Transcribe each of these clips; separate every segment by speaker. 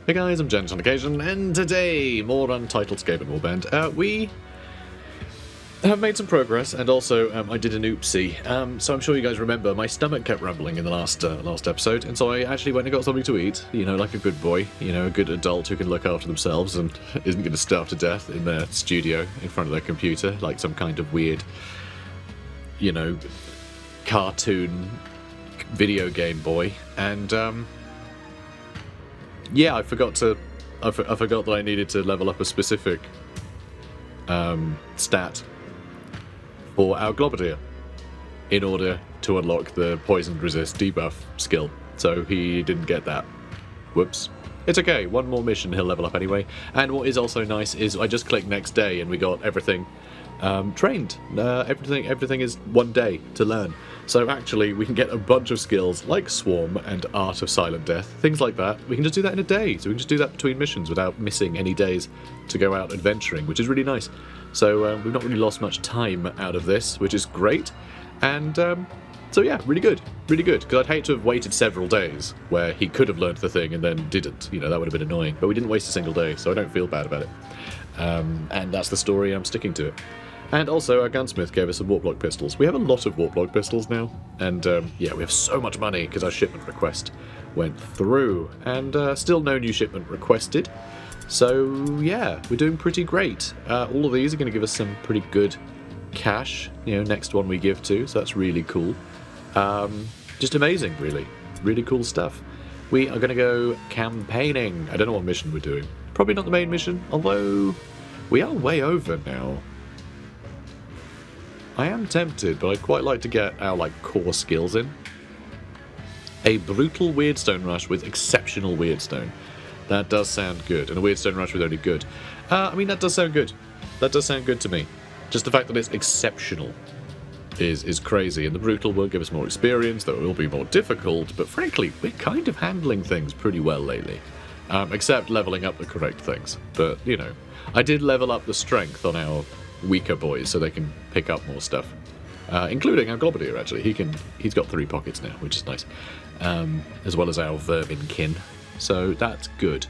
Speaker 1: Hey guys, I'm Jens on occasion, and today, more Untitled Skaven warband. We have made some progress, and also I did an oopsie. So I'm sure you guys remember, my stomach kept rumbling in the last episode, and so I actually went and got something to eat, you know, like a good boy, you know, a good adult who can look after themselves and isn't going to starve to death in their studio in front of their computer, like some kind of weird, you know, cartoon video game boy. And yeah, I forgot that I needed to level up a specific stat for our Globadier in order to unlock the poison resist debuff skill. So he didn't get that. Whoops. It's okay, one more mission he'll level up anyway. And what is also nice is I just clicked next day and we got everything trained. Everything is 1 day to learn. So actually we can get a bunch of skills like Swarm and Art of Silent Death, things like that. We can just do that in a day. So we can just do that between missions without missing any days to go out adventuring, which is really nice. So we've not really lost much time out of this, which is great. And so yeah, really good. Really good. Because I'd hate to have waited several days where he could have learned the thing and then didn't. You know, that would have been annoying. But we didn't waste a single day, so I don't feel bad about it. And that's the story, I'm sticking to it. And also, our gunsmith gave us some warp-lock pistols. We have a lot of warp-lock pistols now, and yeah, we have so much money because our shipment request went through, and still no new shipment requested. So yeah, we're doing pretty great. All of these are going to give us some pretty good cash, you know, next one we give to, so that's really cool. Just amazing, really. Really cool stuff. We are going to go campaigning. I don't know what mission we're doing. Probably not the main mission, although we are way over now. I am tempted, but I'd quite like to get our, like, core skills in. A brutal Weirdstone rush with exceptional Weirdstone. That does sound good. And a Weirdstone rush with only good. I mean, that does sound good. That does sound good to me. Just the fact that it's exceptional is crazy. And the brutal will give us more experience, though it will be more difficult. But frankly, we're kind of handling things pretty well lately. Except leveling up the correct things. But, you know, I did level up the strength on our weaker boys so they can pick up more stuff, including our Globadier. Actually, he's got 3 pockets now, which is nice, as well as our Verminkin, so that's good.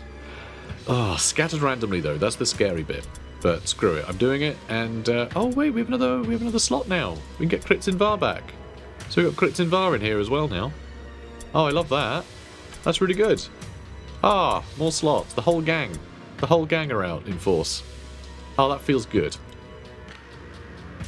Speaker 1: Scattered randomly though, that's the scary bit, but screw it, I'm doing it. And oh wait, we have another slot now. We can get Crits in Var back, so we've got Crits in Var in here as well now. Oh, I love that. That's really good. More slots. The whole gang are out in force. Oh, that feels good.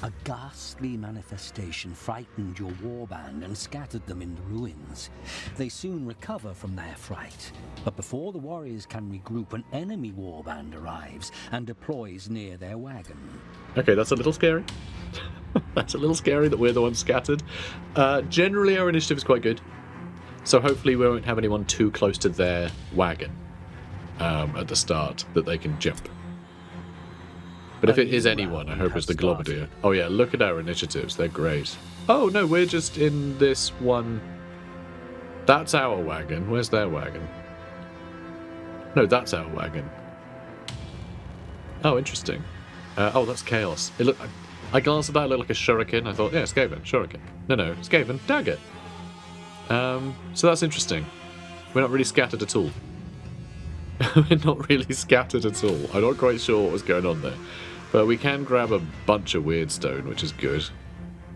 Speaker 2: A ghastly manifestation frightened your warband and scattered them in the ruins. They soon recover from their fright, but before the warriors can regroup, an enemy warband arrives and deploys near their wagon.
Speaker 1: Okay, that's a little scary. That's a little scary that we're the ones scattered. Generally, our initiative is quite good, so hopefully we won't have anyone too close to their wagon at the start that they can jump. But if it is anyone, I hope it's the Globadier. Oh yeah, look at our initiatives, they're great. Oh no, we're just in this one. That's our wagon. Where's their wagon? No, that's our wagon. Oh, interesting. Oh, that's Chaos. I glanced at that, it looked like a shuriken. I thought, yeah, Skaven, shuriken. No, Skaven, dagger. So that's interesting. We're not really scattered at all. We're not really scattered at all. I'm not quite sure what was going on there. But we can grab a bunch of Weirdstone, which is good.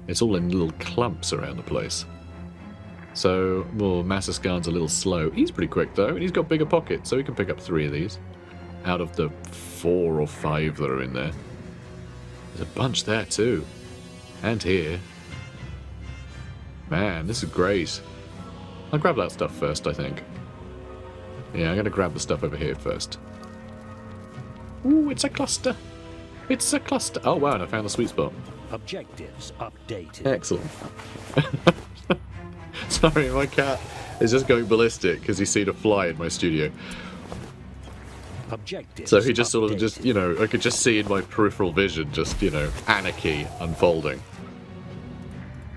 Speaker 1: It's all in little clumps around the place. So, Massaskan's a little slow. He's pretty quick, though, and he's got bigger pockets, so he can pick up 3 of these. Out of the 4 or 5 that are in there. There's a bunch there, too. And here. Man, this is great. I'll grab that stuff first, I think. Yeah, I'm going to grab the stuff over here first. Ooh, it's a cluster. It's a cluster. Oh, wow, and I found the sweet spot.
Speaker 2: Objectives updated.
Speaker 1: Excellent. Sorry, my cat is just going ballistic because he's seen a fly in my studio.
Speaker 2: Objectives
Speaker 1: so he just sort of just, you know, I could just see in my peripheral vision just, you know, anarchy unfolding.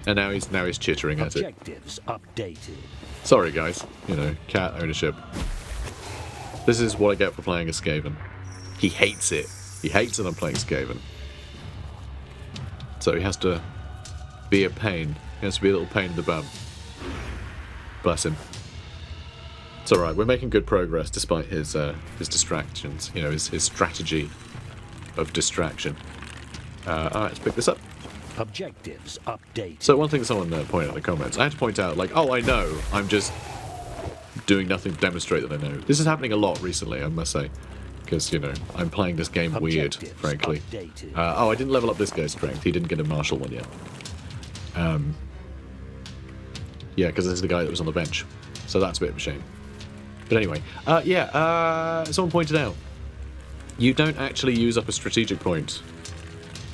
Speaker 1: And now he's chittering at it.
Speaker 2: Objectives updated.
Speaker 1: Sorry, guys. You know, cat ownership. This is what I get for playing a Skaven. He hates it. He hates that I'm playing Skaven. So he has to be a pain. He has to be a little pain in the bum. Bless him. It's alright, we're making good progress despite his distractions, you know, his strategy of distraction. Alright, let's pick this up.
Speaker 2: Objectives updated.
Speaker 1: So one thing someone pointed out in the comments, I had to point out, like, oh, I know, I'm just doing nothing to demonstrate that I know. This is happening a lot recently, I must say. Because, you know, I'm playing this game weird, frankly. Oh, I didn't level up this guy's strength. He didn't get a martial one yet. Yeah, because this is the guy that was on the bench. So that's a bit of a shame. But anyway, someone pointed out, you don't actually use up a strategic point.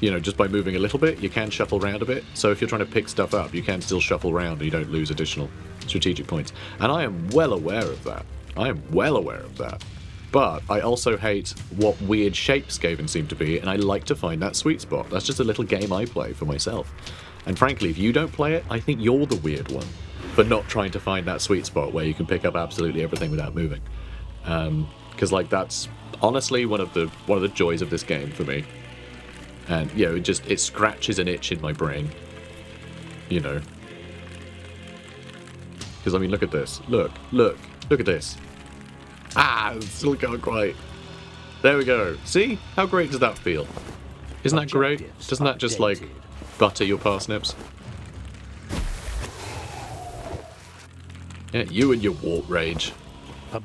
Speaker 1: You know, just by moving a little bit, you can shuffle around a bit. So if you're trying to pick stuff up, you can still shuffle around and you don't lose additional strategic points. And I am well aware of that. I am well aware of that. But I also hate what weird shapes Skaven seem to be, and I like to find that sweet spot. That's just a little game I play for myself. And frankly, if you don't play it, I think you're the weird one for not trying to find that sweet spot where you can pick up absolutely everything without moving. Because like that's honestly one of the joys of this game for me. And you know, it scratches an itch in my brain. You know. Because I mean, look at this. Look at this. Ah, still can't quite. There we go. See? How great does that feel? Isn't that great? Doesn't that just like butter your parsnips? Yeah, you and your warp rage.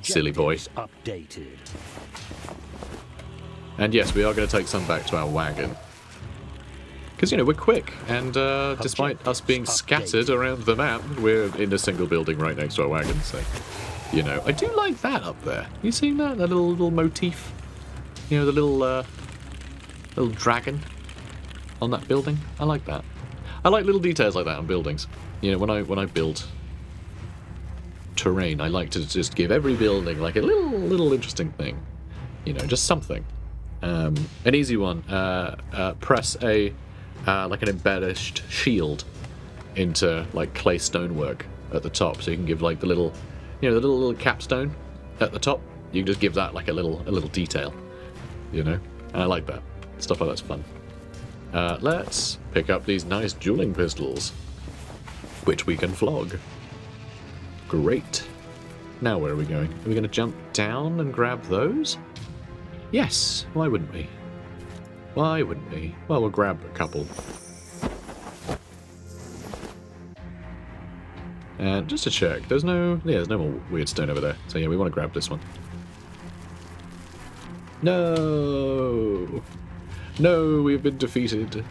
Speaker 1: Silly boy.
Speaker 2: Updated.
Speaker 1: And yes, we are going to take some back to our wagon. Because, you know, we're quick, and despite us being scattered around the map, we're in a single building right next to our wagon, so, you know. I do like that up there. You seen that? That little motif? You know, the little dragon on that building? I like that. I like little details like that on buildings. You know, when I build terrain, I like to just give every building like a little interesting thing. You know, just something. An easy one. Press a like an embellished shield into like clay stonework at the top, so you can give like the little, you know, the little capstone at the top. You can just give that like a little detail. You know, and I like that. Stuff like that's fun. Let's pick up these nice dueling pistols, which we can flog. Great. Now where are we going? Are we going to jump down and grab those? Yes. Why wouldn't we? Why wouldn't we? Well, we'll grab a couple. And just to check, there's no more weird stone over there. So yeah, we want to grab this one. No! No, we've been defeated.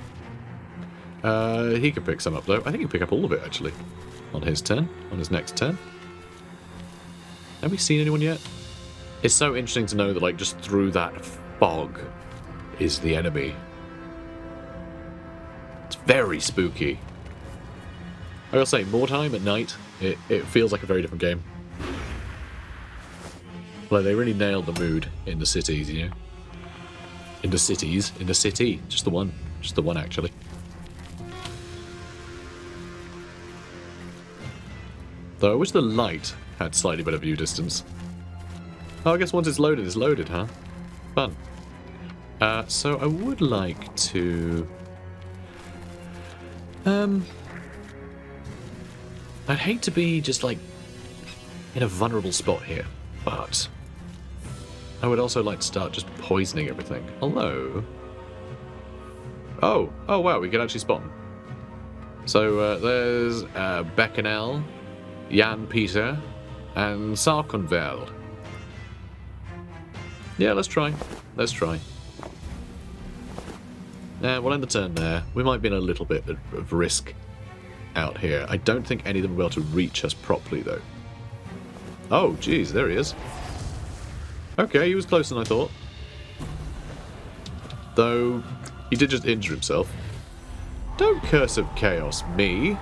Speaker 1: He can pick some up, though. I think he can pick up all of it, actually. On his turn. On his next turn. Have we seen anyone yet? It's so interesting to know that, like, just through that fog is the enemy. It's very spooky. I gotta say, Mordheim at night, it feels like a very different game. Like, they really nailed the mood in the cities, you know? In the cities. In the city. Just the one. Just the one, actually. Though I wish the light had slightly better view distance. Oh, I guess once it's loaded, huh? Fun. So I would like to... I'd hate to be just, like, in a vulnerable spot here, but... I would also like to start just poisoning everything. Hello? Oh wow, we can actually spot them. So, there's Beckenel, Jan Peter, and Sarkonveld. Yeah, let's try. Let's try. We'll end the turn there. We might be in a little bit of risk out here. I don't think any of them will be able to reach us properly, though. Oh, geez, there he is. Okay, he was closer than I thought. Though, he did just injure himself. Don't Curse of Chaos me.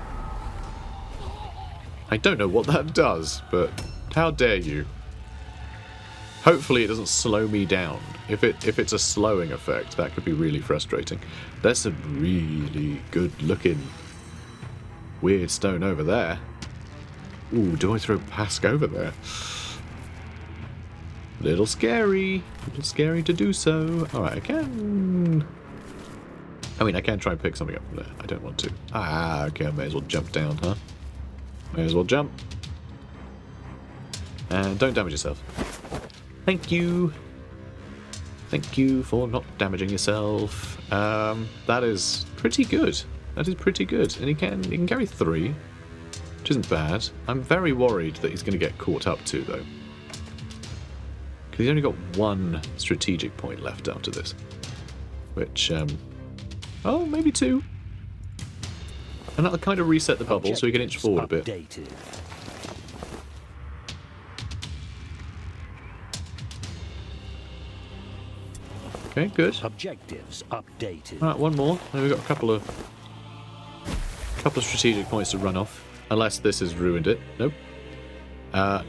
Speaker 1: I don't know what that does, but how dare you. Hopefully it doesn't slow me down. If it's a slowing effect, that could be really frustrating. There's some really good looking weird stone over there. Ooh, do I throw Pask over there? Little scary to do so. Alright, I can try and pick something up from there. I don't want to. Ah, okay, I may as well jump down, huh? May as well jump. And don't damage yourself. Thank you. Thank you for not damaging yourself. That is pretty good. That is pretty good. And he can carry 3, which isn't bad. I'm very worried that he's going to get caught up to, though. Because he's only got 1 strategic point left after this. Which, oh, maybe 2. And that'll kind of reset the bubble so he can inch forward a bit.
Speaker 2: Updated.
Speaker 1: Okay, good.
Speaker 2: Objectives updated.
Speaker 1: Alright, 1 more. And we've got a couple of strategic points to run off. Unless this has ruined it. Nope.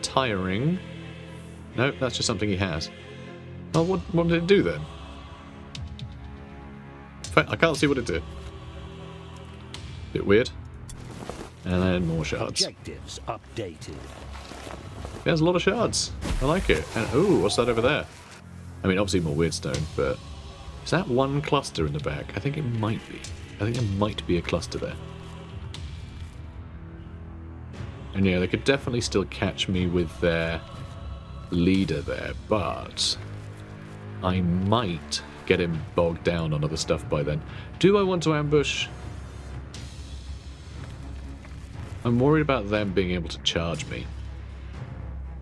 Speaker 1: Tiring. Nope, that's just something he has. Oh, what did it do then? I can't see what it did. Bit weird. And then more shards.
Speaker 2: Objectives updated.
Speaker 1: There's a lot of shards. I like it. And ooh, what's that over there? I mean, obviously more weirdstone, but is that 1 cluster in the back? I think it might be. I think there might be a cluster there. And yeah, they could definitely still catch me with their leader there, but I might get him bogged down on other stuff by then. Do I want to ambush? I'm worried about them being able to charge me.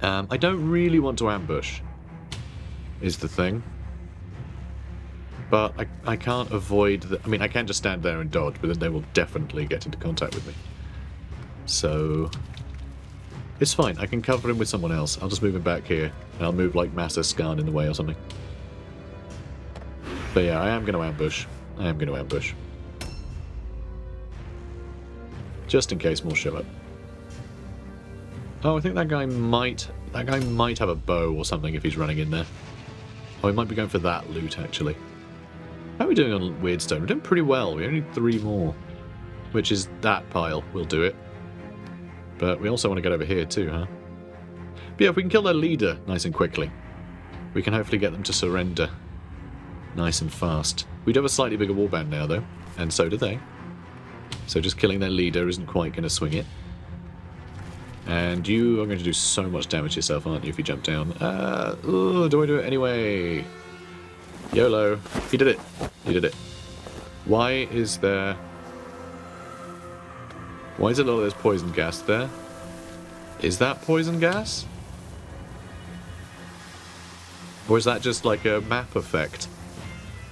Speaker 1: I don't really want to ambush, is the thing. But I can't avoid the... I mean, I can't just stand there and dodge, but then they will definitely get into contact with me. So... it's fine, I can cover him with someone else. I'll just move him back here, and I'll move, like, Massa Skarn in the way or something. But yeah, I am going to ambush. I am going to ambush. Just in case more show up. Oh, I think that guy might have a bow or something if he's running in there. Oh, he might be going for that loot, actually. How are we doing on Weirdstone? We're doing pretty well. We only need 3 more. Which is that pile. We'll do it. But we also want to get over here too, huh? But yeah, if we can kill their leader nice and quickly, we can hopefully get them to surrender nice and fast. We do have a slightly bigger warband now, though. And so do they. So just killing their leader isn't quite going to swing it. And you are going to do so much damage yourself, aren't you, if you jump down? Do I do it anyway? YOLO. He did it. He did it. Why is there... why is it a lot of this poison gas there? Is that poison gas? Or is that just like a map effect?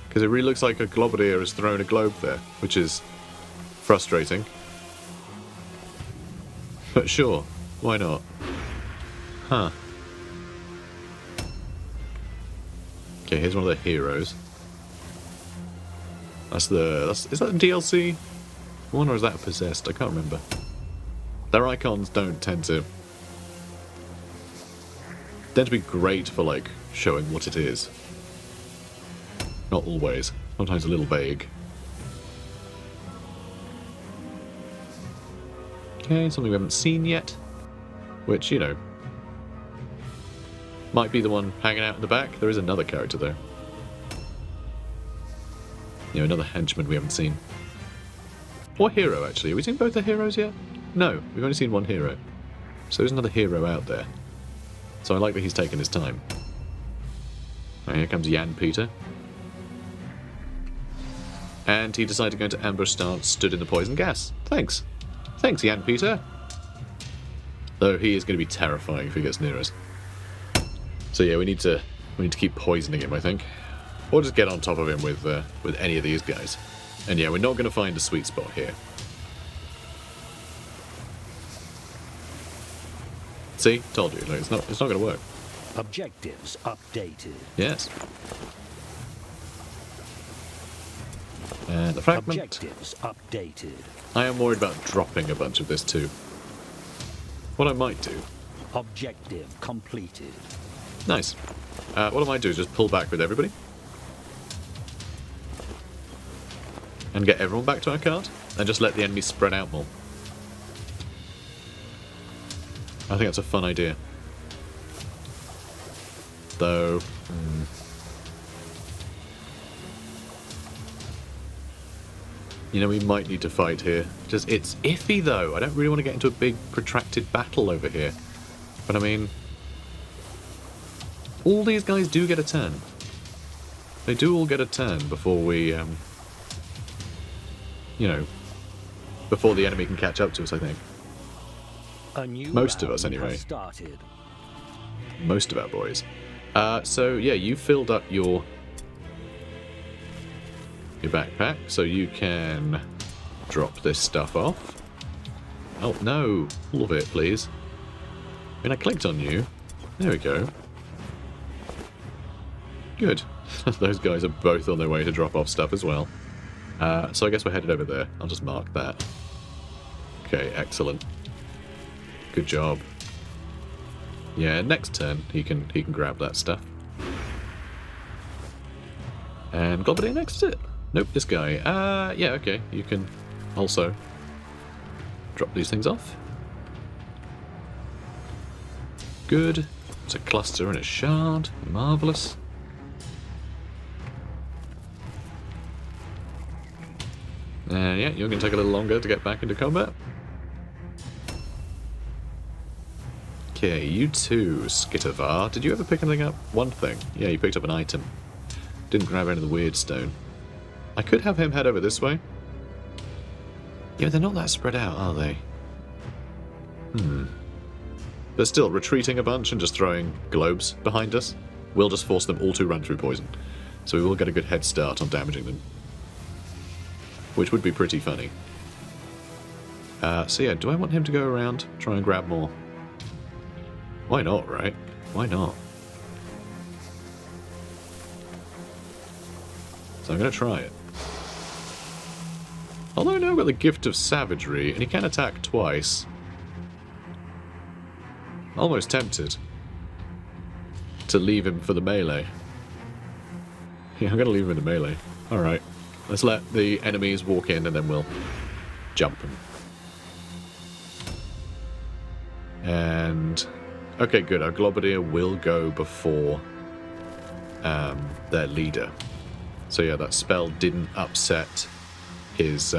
Speaker 1: Because it really looks like a globadier has thrown a globe there, which is frustrating. But sure, why not? Huh. Okay, here's one of the heroes. Is that a DLC one or is that possessed? I can't remember. Their icons don't tend to be great for like showing what it is. Not always. Sometimes a little vague. Okay, something we haven't seen yet. Which, you know, might be the one hanging out in the back. There is another character though. You know, another henchman we haven't seen. Or hero, actually. Have we seen both the heroes yet? No, we've only seen one hero. So there's another hero out there. So I like that he's taken his time. Right, here comes Jan Peter. And he decided to go into ambush stance, stood in the poison gas. Thanks. Thanks, Jan Peter. Though he is going to be terrifying if he gets near us. So yeah, we need to keep poisoning him, I think. Or just get on top of him with any of these guys. And yeah, we're not going to find a sweet spot here. See? Told you. Like, it's not going to work.
Speaker 2: Objectives updated.
Speaker 1: Yes. And the fragment.
Speaker 2: Objectives updated.
Speaker 1: I am worried about dropping a bunch of this too. What I might do.
Speaker 2: Objective completed.
Speaker 1: Nice. What I might do is just pull back with everybody. And get everyone back to our cart. And just let the enemy spread out more. I think that's a fun idea. Though... you know, we might need to fight here. Just, it's iffy though. I don't really want to get into a big protracted battle over here. But I mean, All these guys do get a turn. They do all get a turn before we, you know, before the enemy can catch up to us, I think.
Speaker 2: A new
Speaker 1: Most of us,
Speaker 2: round
Speaker 1: anyway.
Speaker 2: has started.
Speaker 1: Most of our boys. So, yeah, you filled up your backpack, so you can drop this stuff off. Oh, no. All of it, please. I mean, I clicked on you. There we go. Good. Those guys are both on their way to drop off stuff as well. So I guess we're headed over there. I'll just mark that. Okay, excellent. Good job. Yeah, next turn he can grab that stuff. And Globadier next to it. Nope, this guy. Yeah, okay. You can also drop these things off. Good. It's a cluster and a shard. Marvellous. Yeah, you're going to take a little longer to get back into combat. Okay, you too, Skitavar. Did you ever pick anything up? One thing. Yeah, you picked up an item. Didn't grab any of the weird stone. I could have him head over this way. Yeah, they're not that spread out, are they? But still, retreating a bunch and just throwing globes behind us will just force them all to run through poison. So we will get a good head start on damaging them. Which would be pretty funny. So yeah, do I want him to go around, try and grab more? Why not, right? Why not? So I'm going to try it. Although now I've got the gift of savagery, and he can attack twice. Almost tempted to leave him for the melee. Yeah, I'm going to leave him in the melee. Alright. Let's let the enemies walk in and then we'll jump them. And... okay, good. Our Globadier will go before their leader. So yeah, that spell didn't upset his...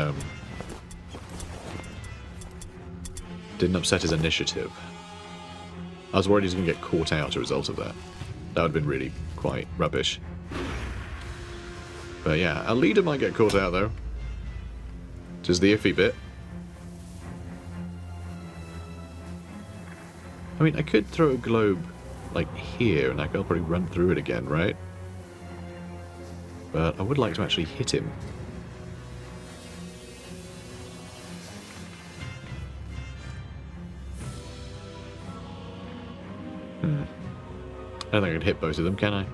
Speaker 1: didn't upset his initiative. I was worried he was going to get caught out as a result of that. That would have been really quite rubbish. But yeah, our leader might get caught out though. Which is the iffy bit. I mean, I could throw a globe, like, here, and I'll probably run through it again, right? But I would like to actually hit him. I don't think I can hit both of them, can I?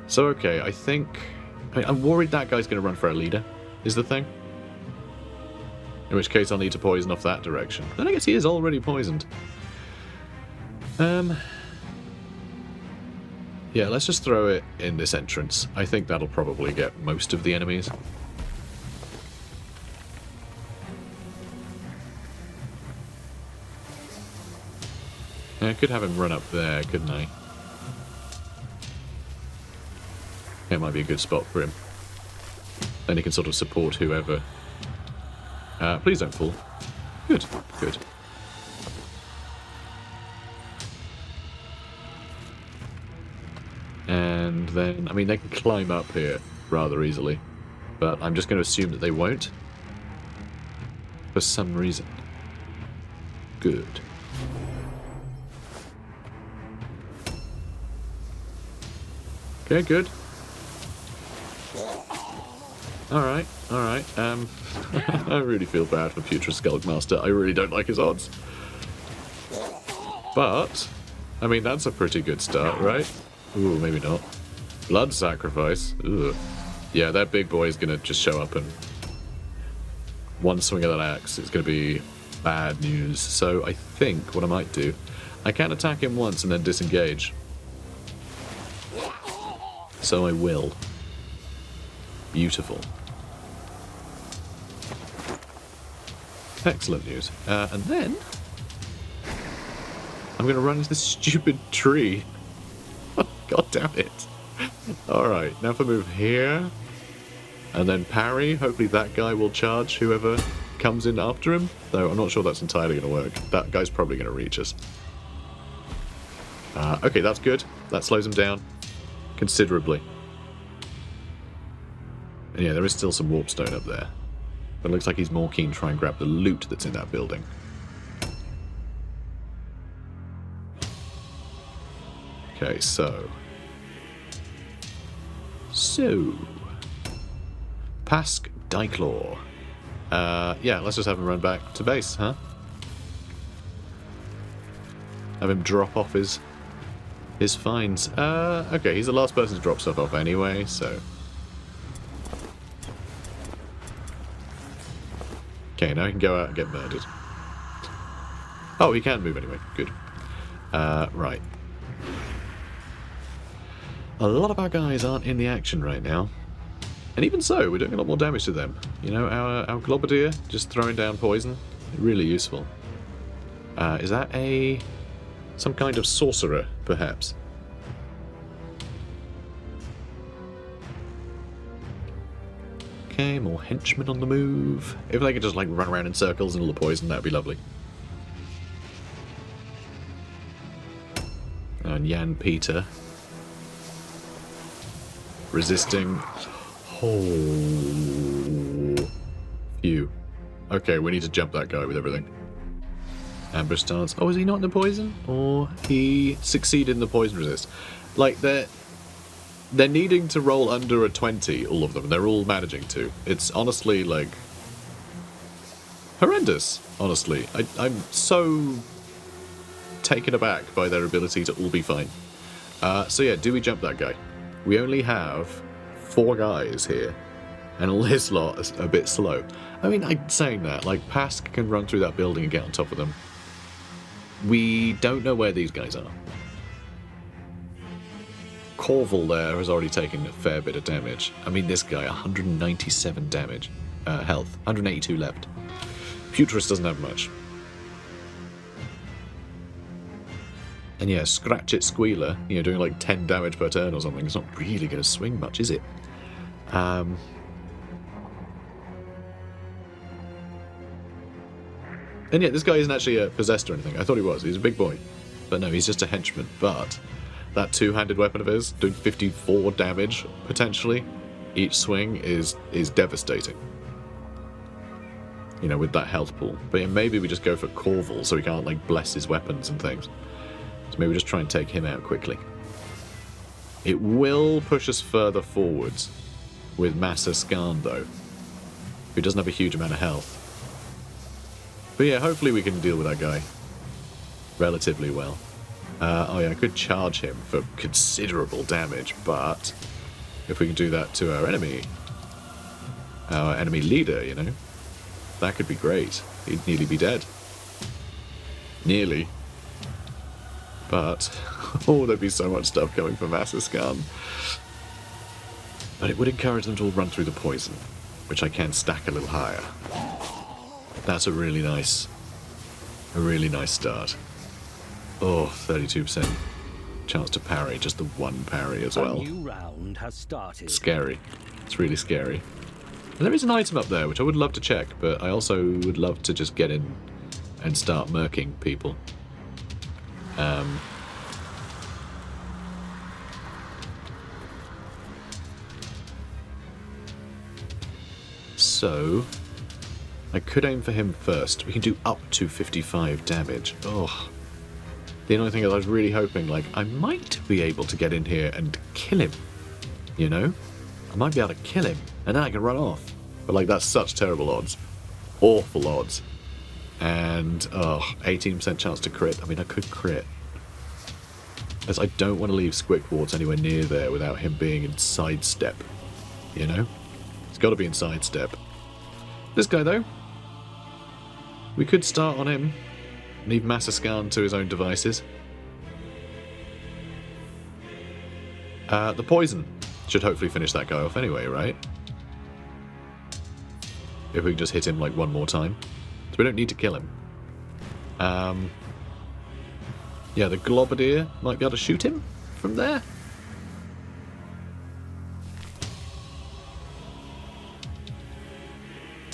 Speaker 1: So, okay, I think... I mean, I'm worried that guy's going to run for our leader, is the thing. In which case I'll need to poison off that direction. Then I guess he is already poisoned. Yeah, let's just throw it in this entrance. I think that'll probably get most of the enemies. I could have him run up there, couldn't I? It might be a good spot for him. Then he can sort of support whoever. Please don't fall. Good, good. And then, I mean, they can climb up here rather easily. But I'm just going to assume that they won't. For some reason. Good. Okay, good. Alright, alright. I really feel bad for future Skulkmaster. I really don't like his odds. But, I mean, that's a pretty good start, right? Ooh, maybe not. Blood sacrifice. Ugh. Yeah, that big boy is going to just show up and one swing of that axe is going to be bad news. So I think what I might do, I can attack him once and then disengage. So I will. Beautiful. Excellent news. And then I'm going to run into this stupid tree. God damn it. Alright, now if I move here and then parry, hopefully that guy will charge whoever comes in after him. Though I'm not sure that's entirely going to work. That guy's probably going to reach us. Okay, that's good. That slows him down considerably. And yeah, there is still some warpstone up there. But it looks like he's more keen to try and grab the loot that's in that building. Okay, so... Pask Diclaw. Yeah, let's just have him run back to base, huh? Have him drop off his finds. Okay, he's the last person to drop stuff off anyway, so... Okay, now he can go out and get murdered. Oh, he can move anyway. Good. Right. A lot of our guys aren't in the action right now. And even so, we're doing a lot more damage to them. You know, our Globadier just throwing down poison. Really useful. Is that some kind of sorcerer, perhaps? Okay, more henchmen on the move. If they could just like run around in circles and all the poison, that'd be lovely. And Jan Peter resisting. Oh, phew. Okay, we need to jump that guy with everything. Ambush stance. Oh, is he not in the poison? Or he succeeded in the poison resist? Like, they're needing to roll under a 20, all of them. They're all managing to. It's honestly, like, horrendous, honestly. I'm so taken aback by their ability to all be fine. So yeah, do we jump that guy? We only have 4 guys here, and all his lot is a bit slow. I mean, I'm saying that, like, Pask can run through that building and get on top of them. We don't know where these guys are. Corval there has already taken a fair bit of damage. I mean, this guy, 197 damage. Health. 182 left. Futurist doesn't have much. And yeah, Scratch It Squealer, you know, doing like 10 damage per turn or something, it's not really going to swing much, is it? And yeah, this guy isn't actually possessed or anything. I thought he was. He's a big boy. But no, he's just a henchman. But that two-handed weapon of his, doing 54 damage, potentially, each swing is devastating. You know, with that health pool. But yeah, maybe we just go for Corval so he can't, like, bless his weapons and things. So maybe we just try and take him out quickly. It will push us further forwards with Massa Skarn, though, who doesn't have a huge amount of health. But yeah, hopefully we can deal with that guy relatively well. Oh yeah, I could charge him for considerable damage, but if we can do that to our enemy leader, you know, that could be great. He'd nearly be dead. Nearly. But, oh, there'd be so much stuff coming from Massa Skarn. But it would encourage them to all run through the poison, which I can stack a little higher. That's a really nice start. Oh, 32% chance to parry, just the one parry as well.
Speaker 2: A new round has started.
Speaker 1: Scary. It's really scary. And there is an item up there, which I would love to check, but I also would love to just get in and start murking people. So, I could aim for him first. We can do up to 55 damage. Oh. The only thing is I was really hoping, like, I might be able to get in here and kill him. You know? I might be able to kill him, and then I can run off. But, like, that's such terrible odds. Awful odds. And, 18% chance to crit. I mean, I could crit. As I don't want to leave Squickwarts anywhere near there without him being in sidestep. You know? It's got to be in sidestep. This guy, though. We could start on him. Leave Massa Skarn to his own devices. The poison should hopefully finish that guy off anyway, right? If we can just hit him like one more time. So we don't need to kill him. Yeah, the Globadier might be able to shoot him from there.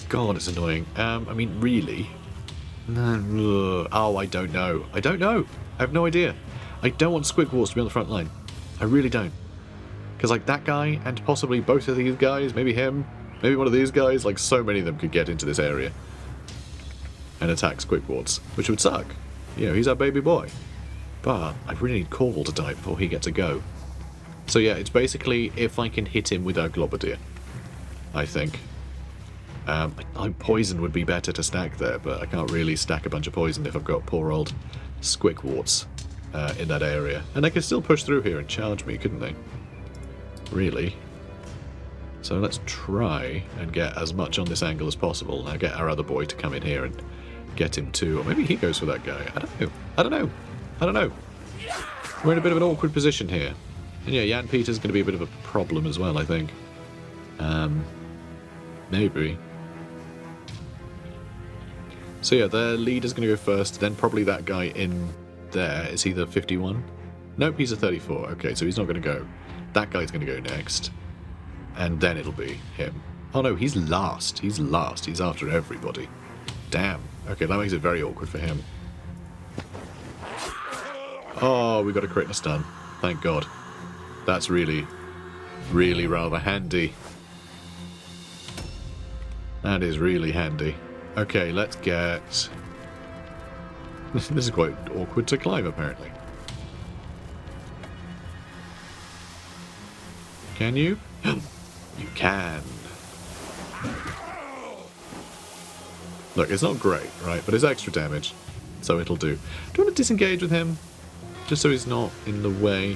Speaker 1: God, it's annoying. I mean, really? No. Oh, I don't know. I don't know. I have no idea. I don't want Squig Wars to be on the front line. I really don't. Because, like, that guy, and possibly both of these guys, maybe him, maybe one of these guys, like, so many of them could get into this area and attack Squig Wards, which would suck. You know, he's our baby boy. But I really need Corval to die before he gets a go. So yeah, it's basically if I can hit him with our Globadier, I think. Poison would be better to stack there, but I can't really stack a bunch of poison if I've got poor old Squig Wards in that area. And they could still push through here and charge me, couldn't they? Really. So let's try and get as much on this angle as possible. Now get our other boy to come in here and get him too. Or maybe he goes for that guy. I don't know. I don't know. I don't know. We're in a bit of an awkward position here. And yeah, Jan Peter's going to be a bit of a problem as well, I think. Maybe. So yeah, their leader's going to go first, then probably that guy in there. Is he the 51? Nope, he's a 34. Okay, so he's not going to go. That guy's going to go next. And then it'll be him. Oh no, he's last. He's last. He's after everybody. Damn. Okay, that makes it very awkward for him. Oh, we got a crit and a stun. Thank God. That's really, really rather handy. That is really handy. Okay, let's get... This is quite awkward to climb, apparently. Can you? You can. Look, it's not great, right? But it's extra damage, so it'll do. Do you want to disengage with him? Just so he's not in the way.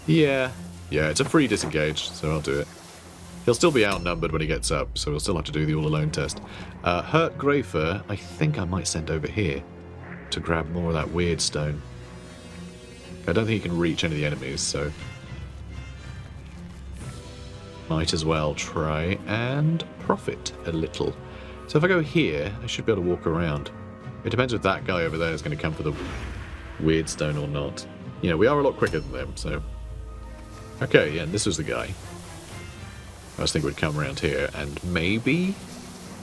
Speaker 1: Yeah, it's a free disengage, so I'll do it. He'll still be outnumbered when he gets up, so we'll still have to do the all-alone test. Hurt Greyfur, I think I might send over here to grab more of that weird stone. I don't think he can reach any of the enemies, so... Might as well try and profit a little. So if I go here, I should be able to walk around. It depends if that guy over there is going to come for the weird stone or not. You know, we are a lot quicker than them, so... Okay, yeah, this was the guy. I was thinking we'd come around here and maybe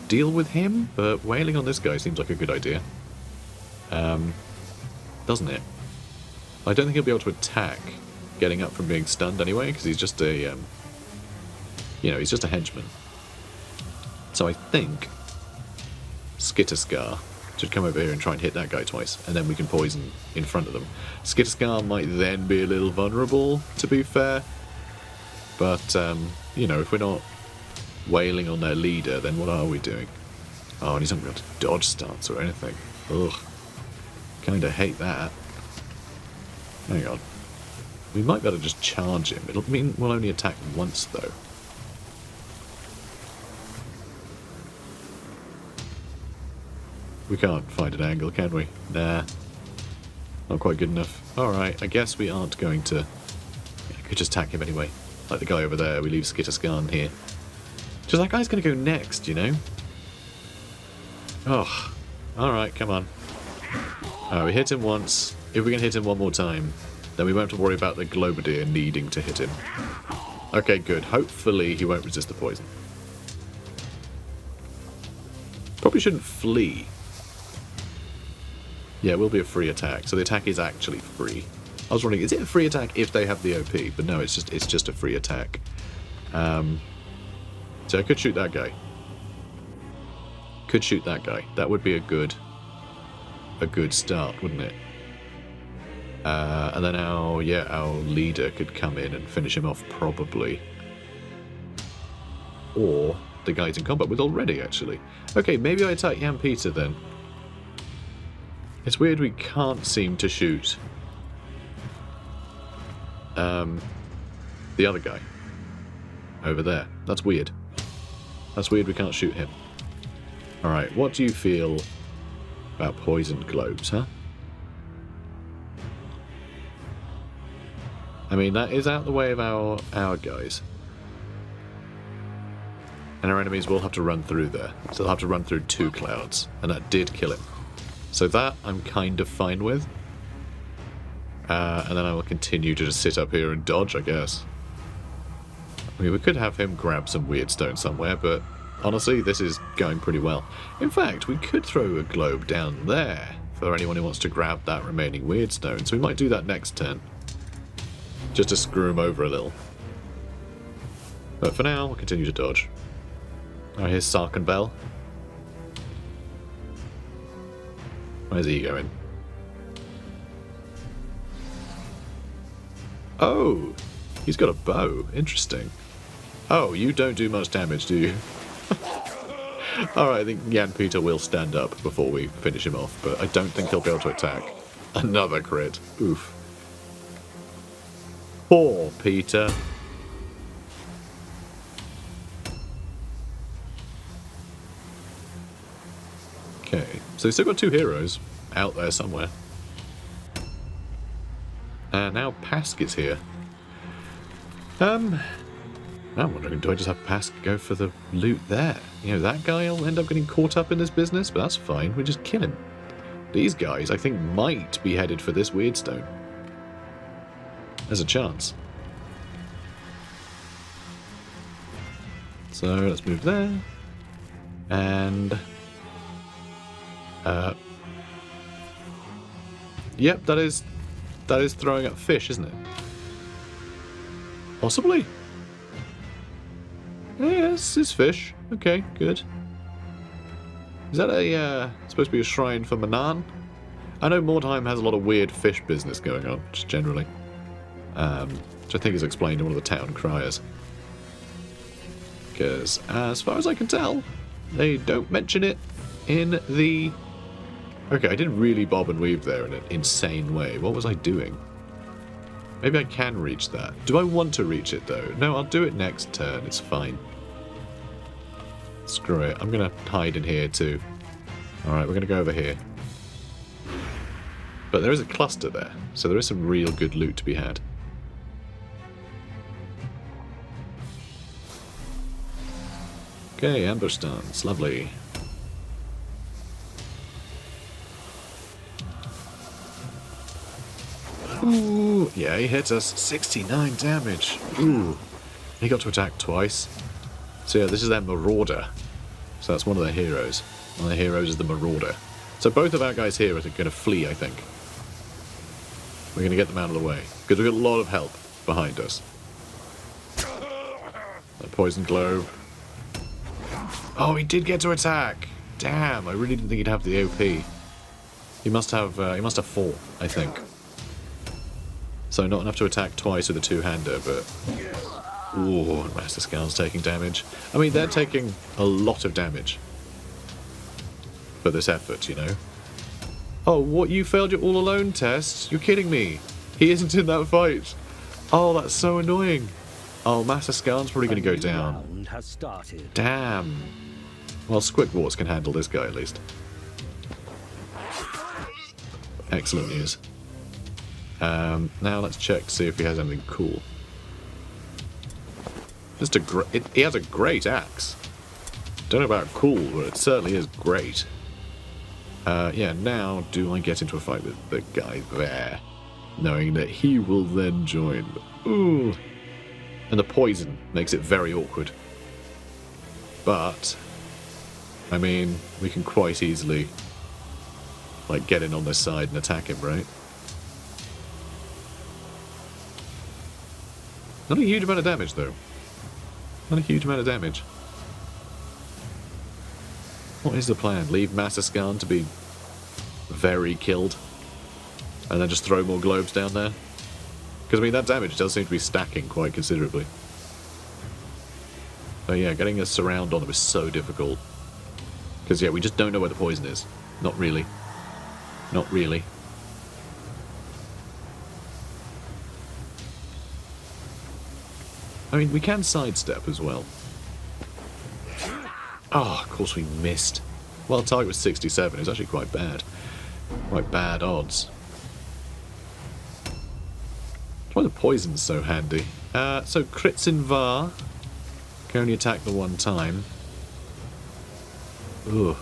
Speaker 1: deal with him, but wailing on this guy seems like a good idea. Doesn't it? I don't think he'll be able to attack getting up from being stunned anyway, because he's just a, you know, he's just a henchman. So I think Skitterscar should come over here and try and hit that guy twice, and then we can poison in front of them. Skitterscar might then be a little vulnerable, to be fair. But, you know, if we're not wailing on their leader, then what are we doing? Oh, and he's not able to dodge stance or anything. Ugh. Kinda hate that. Hang on. We might be able to just charge him. It'll mean we'll only attack once, though. We can't find an angle, can we? Nah. Not quite good enough. Alright, I guess we aren't going to... I could just attack him anyway. Like the guy over there, we leave Skitterscar here. Just that guy's going to go next, you know? Oh. Alright, come on. Alright, we hit him once. If we can hit him one more time, then we won't have to worry about the Globadier needing to hit him. Okay, good. Hopefully he won't resist the poison. Probably shouldn't flee. Yeah, it will be a free attack. So the attack is actually free. I was wondering, is it a free attack if they have the OP? But no, it's just a free attack. So I could shoot that guy. Could shoot that guy. That would be a good start, wouldn't it? And then our leader could come in and finish him off, probably. Or the guy he's in combat with already, actually. Okay, maybe I attack Jan Peter then. It's weird we can't seem to shoot the other guy over there. That's weird. That's weird we can't shoot him. Alright, what do you feel about poisoned globes, huh? I mean, that is out the way of our guys. And our enemies will have to run through there. So they'll have to run through 2 clouds. And that did kill him. So that I'm kind of fine with. And then I will continue to just sit up here and dodge, I guess. I mean, we could have him grab some weird stone somewhere, but honestly, this is going pretty well. In fact, we could throw a globe down there for anyone who wants to grab that remaining weird stone. So we might do that next turn. Just to screw him over a little. But for now, we'll continue to dodge. Alright, here's Sarkenbell. Where's he going? Oh! He's got a bow. Interesting. Oh, you don't do much damage, do you? Alright, I think Jan Peter will stand up before we finish him off, but I don't think he'll be able to attack. Another crit. Oof. Poor Peter. Okay, so we've still got 2 heroes out there somewhere. And now Pask is here. I'm wondering, do I just have Pask go for the loot there? You know, that guy will end up getting caught up in this business, but that's fine, we just kill him. These guys, I think, might be headed for this weird stone. There's a chance. So, let's move there. And... yep, that is throwing up fish, isn't it? Possibly. Yes, it's fish. Okay, good. Is that supposed to be a shrine for Manan? I know Mordheim has a lot of weird fish business going on, just generally. Which I think is explained in one of the town criers. Because, as far as I can tell, they don't mention it in the... Okay, I did really bob and weave there in an insane way. What was I doing? Maybe I can reach that. Do I want to reach it, though? No, I'll do it next turn. It's fine. Screw it. I'm going to hide in here, too. Alright, we're going to go over here. But there is a cluster there, so there is some real good loot to be had. Okay, ambush stance. Lovely. Ooh, yeah, he hit us. 69 damage. Ooh. He got to attack twice. So yeah, this is their Marauder. So that's one of their heroes. One of their heroes is the Marauder. So both of our guys here are going to flee, I think. We're going to get them out of the way. Because we've got a lot of help behind us. That poison globe. Oh, he did get to attack! Damn, I really didn't think he'd have the OP. He must have 4, I think. So not enough to attack twice with a two-hander, but... Ooh, Master Scale's taking damage. I mean, they're taking a lot of damage for this effort, you know. Oh, what, you failed your all-alone test? You're kidding me. He isn't in that fight. Oh, that's so annoying. Oh, Master Scale's probably going to go down.
Speaker 2: Has started.
Speaker 1: Damn. Well, Squidwarts can handle this guy, at least. Excellent news. Now let's check to see if he has anything cool. Just he has a great axe. Don't know about cool, but it certainly is great. Yeah, now do I get into a fight with the guy there, knowing that he will then join. Ooh. And the poison makes it very awkward. But, I mean, we can quite easily, like, get in on this side and attack him, right? Not a huge amount of damage, though. Not a huge amount of damage. What is the plan? Leave Massaskan to be very killed? And then just throw more globes down there? Because, I mean, that damage does seem to be stacking quite considerably. But yeah, getting a surround on him is so difficult. Because, yeah, we just don't know where the poison is. Not really. Not really. I mean, we can sidestep as well. Oh, of course we missed. Well, target was 67. It was actually quite bad. Quite bad odds. That's why the poison's so handy. So crits in VAR. Can only attack the one time. Ugh.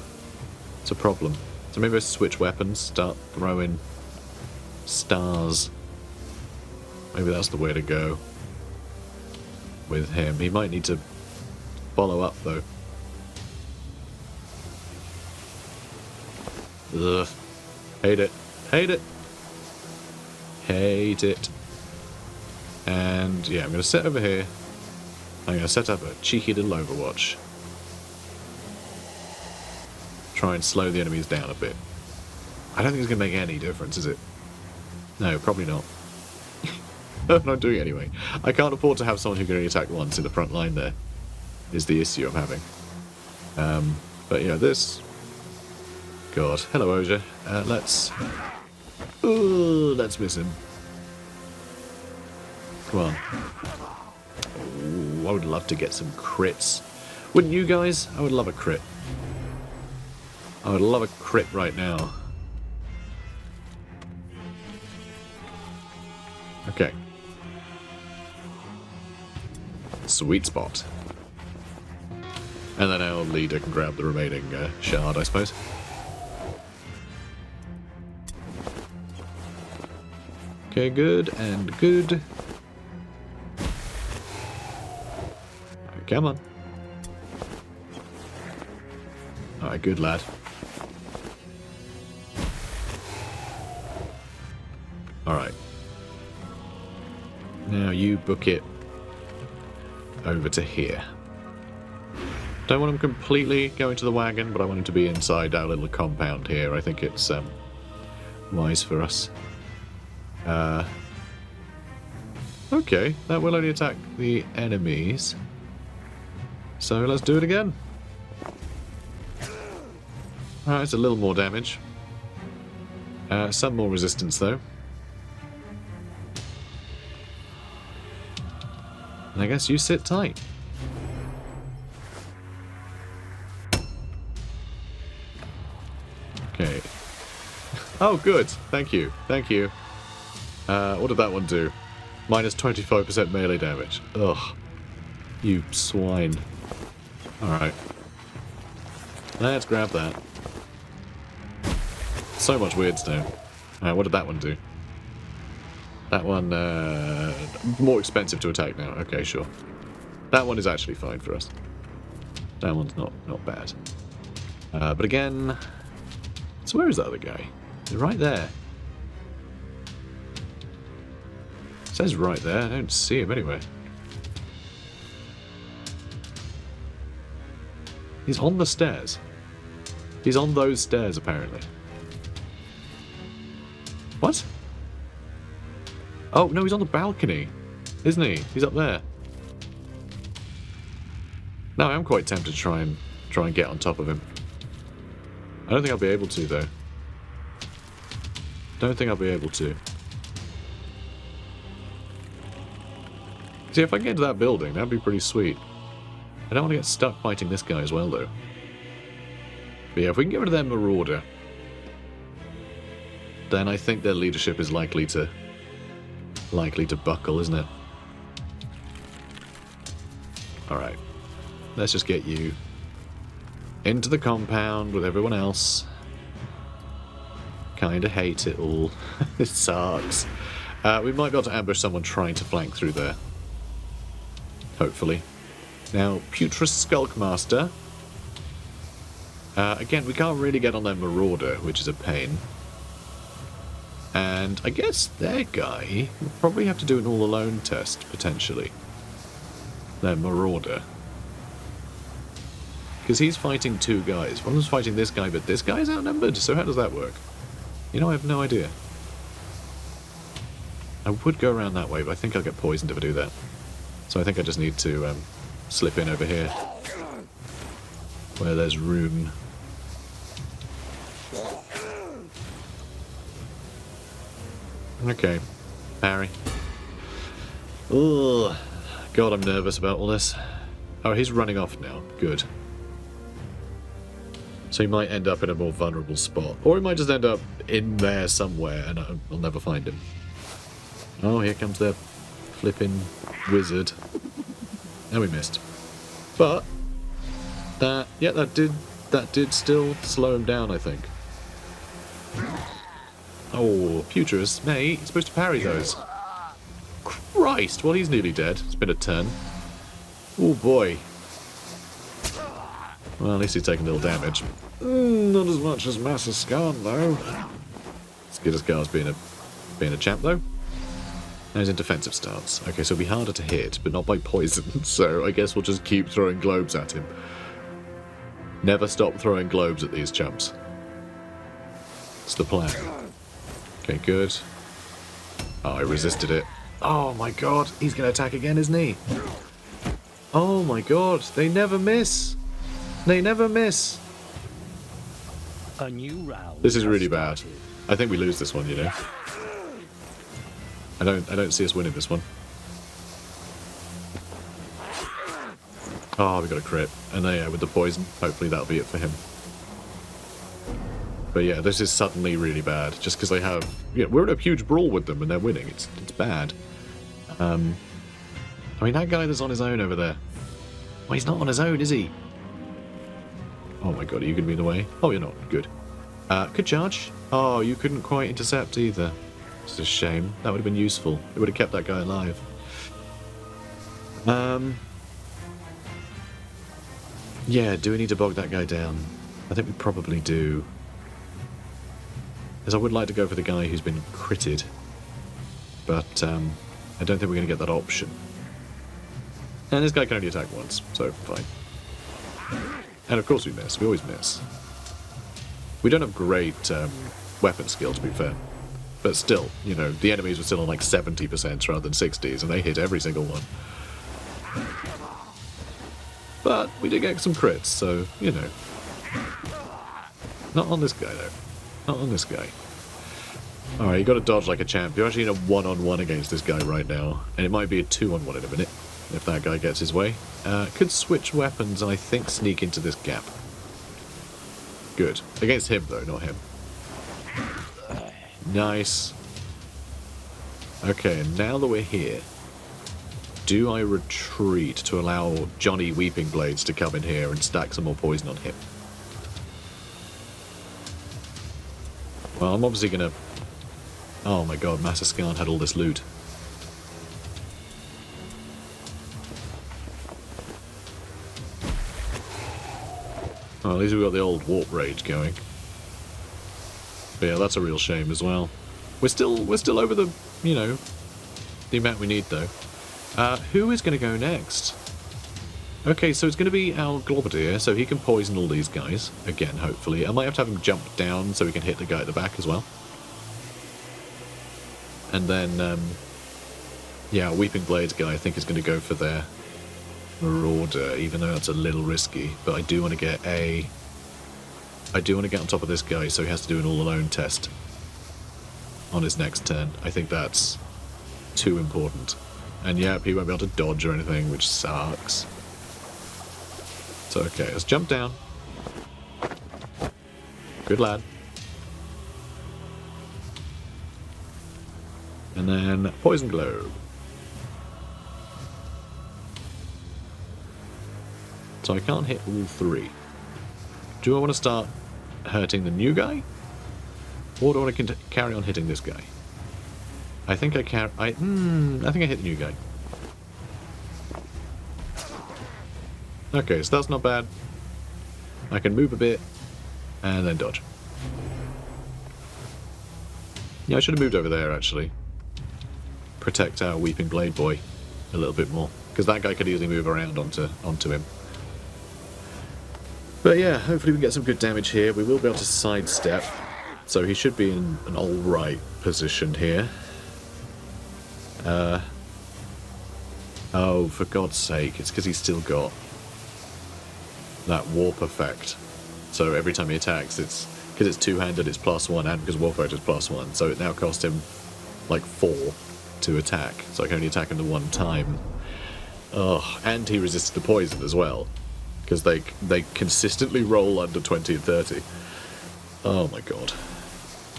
Speaker 1: It's a problem. So maybe I switch weapons, start throwing stars. Maybe that's the way to go with him. He might need to follow up, though. Ugh. Hate it. Hate it. Hate it. And yeah, I'm going to sit over here. I'm going to set up a cheeky little overwatch. Try and slow the enemies down a bit. I don't think it's going to make any difference, is it? No, probably not. I'm not doing it anyway. I can't afford to have someone who can only attack once in the front line there, is the issue I'm having. But yeah, this... God. Hello, Oja. Let's miss him. Come on. Ooh, I would love to get some crits. Wouldn't you guys? I would love a crit. I would love a crit right now. Okay. Sweet spot. And then our leader can grab the remaining shard, I suppose. Okay, good and good. Come on. Alright, good lad. Alright. Now you book it over to here. Don't want him completely going to the wagon, but I want him to be inside our little compound here. I think it's wise for us. Okay, that will only attack the enemies. So let's do it again. Alright, it's a little more damage. Some more resistance though. And I guess you sit tight. Okay. Oh, good. Thank you. Thank you. What did that one do? Minus 25% melee damage. Ugh. You swine. Alright. Let's grab that. So much weird stone. Alright, what did that one do? That one, more expensive to attack now. Okay, sure. That one is actually fine for us. That one's not bad. But again... So where is that other guy? He's right there. It says right there. I don't see him anywhere. He's on the stairs. He's on those stairs, apparently. What? Oh, no, he's on the balcony. Isn't he? He's up there. No, I'm quite tempted to try and get on top of him. I don't think I'll be able to, though. Don't think I'll be able to. See, if I can get into that building, that'd be pretty sweet. I don't want to get stuck fighting this guy as well, though. But yeah, if we can get rid of their marauder, then I think their leadership is likely to buckle, isn't it? Alright. Let's just get you into the compound with everyone else. Kinda hate it all. It sucks. We might be able to ambush someone trying to flank through there. Hopefully. Now, Putrid Skulkmaster. Again, we can't really get on their Marauder, which is a pain. And I guess their guy will probably have to do an all-alone test, potentially. Their Marauder. Because he's fighting two guys. One of them's fighting this guy, but this guy's outnumbered, so how does that work? You know, I have no idea. I would go around that way, but I think I'll get poisoned if I do that. So I think I just need to slip in over here. Where there's room. Okay. Parry. Ugh. God, I'm nervous about all this. Oh, he's running off now. Good. So he might end up in a more vulnerable spot. Or he might just end up in there somewhere and I'll never find him. Oh, here comes the flipping wizard. And we missed. But that did still slow him down, I think. Oh, Putrid, mate, you're supposed to parry those. Christ, well, he's nearly dead. It's been a turn. Oh boy. Well, at least he's taken a little damage. Not as much as Master Scan, though. Skitterscar's being a champ, though. Now he's in defensive stance. Okay, so it'll be harder to hit, but not by poison. So I guess we'll just keep throwing globes at him. Never stop throwing globes at these chumps. It's the plan. Okay, good. Oh, I resisted it. Oh my god, he's going to attack again, isn't he? Oh my god, they never miss. They never miss.
Speaker 2: A new round.
Speaker 1: This is really bad. I think we lose this one, you know. I don't see us winning this one. Oh, we got a crit. And then, yeah, with the poison, hopefully that'll be it for him. But yeah, this is suddenly really bad, just because they have... Yeah, we're in a huge brawl with them and they're winning. It's bad. I mean, that guy that's on his own over there. Well, he's not on his own, is he? Oh my god, are you going to be in the way? Oh, you're not. Good. Good charge. Oh, you couldn't quite intercept either. It's a shame. That would have been useful. It would have kept that guy alive. Yeah, do we need to bog that guy down? I think we probably do. As I would like to go for the guy who's been critted. But I don't think we're going to get that option. And this guy can only attack once, so fine. And of course we miss. We always miss. We don't have great weapon skill, to be fair. But still, you know, the enemies were still on like 70% rather than 60s, and they hit every single one. But we did get some crits, so, you know. Not on this guy, though. Not on this guy. Alright, you got to dodge like a champ. You're actually in a one-on-one against this guy right now. And it might be a two-on-one in a minute, if that guy gets his way. Could switch weapons and I think sneak into this gap. Good. Against him, though, not him. Nice. Okay, and now that we're here, do I retreat to allow Johnny Weeping Blades to come in here and stack some more poison on him? Well, I'm obviously gonna... Oh my god, Master Scan had all this loot. Well, at least we've got the old warp rage going. But yeah, that's a real shame as well. We're still over the, you know, the amount we need though. Who is going to go next? Okay, so it's going to be our Globadier, so he can poison all these guys. Again, hopefully. I might have to have him jump down so we can hit the guy at the back as well. And then, yeah, Weeping Blades guy I think is going to go for their Marauder, even though that's a little risky. But I do want to get on top of this guy, so he has to do an all-alone test on his next turn. I think that's too important. And yeah, he won't be able to dodge or anything, which sucks. So okay, let's jump down. Good lad. And then Poison Globe. So I can't hit all three. Do I want to start hurting the new guy? Or do I want to carry on hitting this guy? I think I think I hit the new guy. Okay, so that's not bad. I can move a bit and then dodge. Yeah, I should have moved over there actually. Protect our Weeping Blade boy a little bit more, because that guy could easily move around onto him. But yeah, hopefully we can get some good damage here. We will be able to sidestep, so he should be in an alright position here. Oh, for God's sake, it's because he's still got that warp effect. So every time he attacks, it's because it's two-handed, it's +1, and because warp effect is +1, so it now costs him like 4 to attack, so I can only attack him the one time. Oh, and he resisted the poison as well, because they consistently roll under 20 and 30. Oh my god.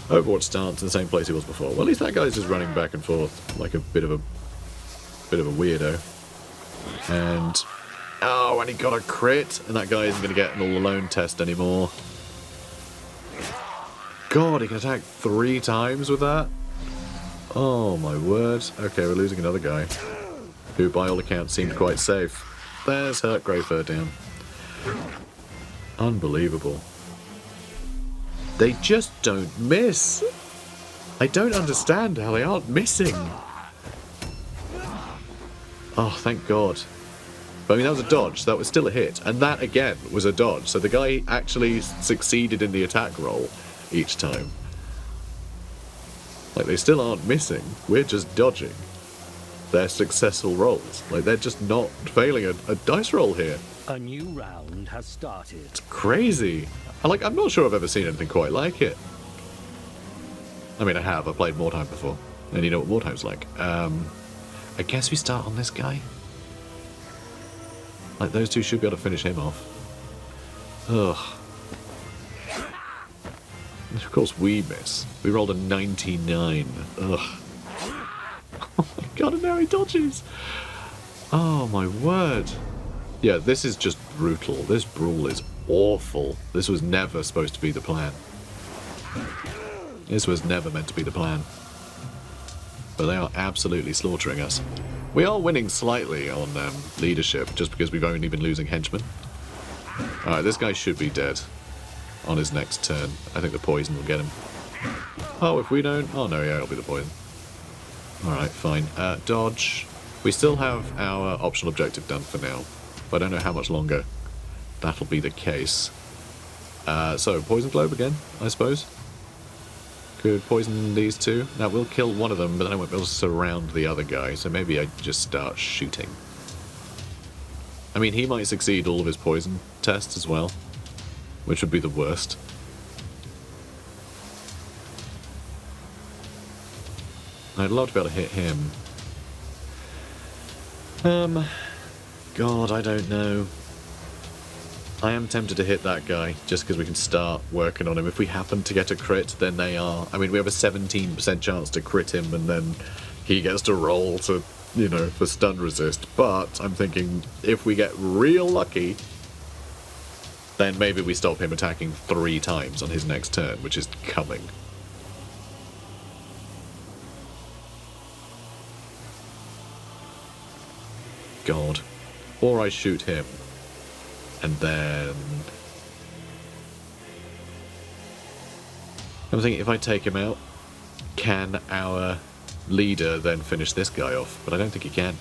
Speaker 1: Overwatch starts in the same place he was before. Well, at least that guy's just running back and forth like a bit of a weirdo. And oh, and he got a crit, and that guy isn't going to get an all-alone test anymore. God, he can attack 3 times with that? Oh my word. Okay, we're losing another guy, who by all accounts seemed quite safe. There's Hurt Greyfur down. Unbelievable. They just don't miss. I don't understand how they aren't missing. Oh, thank God. But I mean, that was a dodge, so that was still a hit. And that, again, was a dodge. So the guy actually succeeded in the attack roll each time. Like, they still aren't missing. We're just dodging their successful rolls. Like, they're just not failing a dice roll here.
Speaker 2: A new round has started.
Speaker 1: It's crazy. I'm not sure I've ever seen anything quite like it. I mean, I have. I played Mordheim before. And you know what Mordheim's like. I guess we start on this guy. Like, those two should be able to finish him off. Ugh. Of course we miss. We rolled a 99. Ugh. Oh my God, and now he dodges. Oh my word. Yeah, this is just brutal. This brawl is awful. This was never supposed to be the plan. This was never meant to be the plan. But they are absolutely slaughtering us. We are winning slightly on leadership, just because we've only been losing henchmen. Alright, this guy should be dead on his next turn. I think the poison will get him. Oh, if we don't... Oh no, yeah, it'll be the poison. Alright, fine. Dodge. We still have our optional objective done for now. But I don't know how much longer that'll be the case. So, poison globe again, I suppose. Could poison these two. That will kill one of them, but then I won't be able to surround the other guy, so maybe I just start shooting. I mean, he might succeed all of his poison tests as well, which would be the worst. I'd love to be able to hit him. God, I don't know. I am tempted to hit that guy, just because we can start working on him. If we happen to get a crit, then they are... I mean, we have a 17% chance to crit him, and then he gets to roll to, you know, for stun resist. But I'm thinking, if we get real lucky, then maybe we stop him attacking 3 times on his next turn, which is coming. God. Or I shoot him. And then... I'm thinking, if I take him out, can our leader then finish this guy off? But I don't think he can.